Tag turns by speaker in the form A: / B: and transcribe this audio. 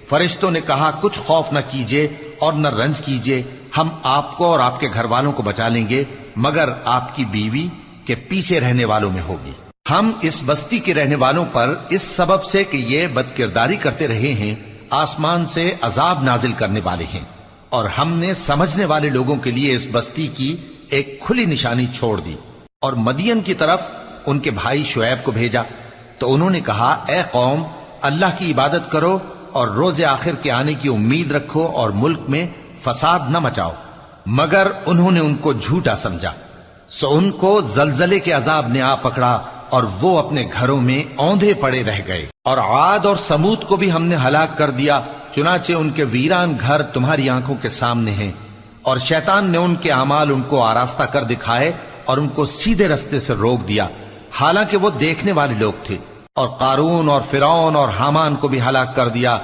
A: فرشتوں نے کہا کچھ خوف نہ کیجیے اور نہ رنج کیجیے، ہم آپ کو اور آپ کے گھر والوں کو بچا لیں گے، مگر آپ کی بیوی کے پیچھے رہنے والوں میں ہوگی۔ ہم اس بستی کے رہنے والوں پر اس سبب سے کہ یہ بدکرداری کرتے رہے ہیں آسمان سے عذاب نازل کرنے والے ہیں، اور ہم نے سمجھنے والے لوگوں کے لیے اس بستی کی ایک کھلی نشانی چھوڑ دی۔ اور مدین کی طرف ان کے بھائی شعیب کو بھیجا تو انہوں نے کہا اے قوم، اللہ کی عبادت کرو اور روز آخر کے آنے کی امید رکھو اور ملک میں فساد نہ مچاؤ، مگر انہوں نے ان کو جھوٹا سمجھا، سو ان کو زلزلے کے عذاب نے آ پکڑا اور وہ اپنے گھروں میں اوندھے پڑے رہ گئے۔ اور عاد اور سمود کو بھی ہم نے ہلاک کر دیا، چنانچہ ان کے ویران گھر تمہاری آنکھوں کے سامنے ہیں، اور شیطان نے ان کے اعمال ان کو آراستہ کر دکھائے اور ان کو سیدھے رستے سے روک دیا، حالانکہ وہ دیکھنے والے لوگ تھے۔ اور قارون اور فرعون اور حامان کو بھی ہلاک کر دیا،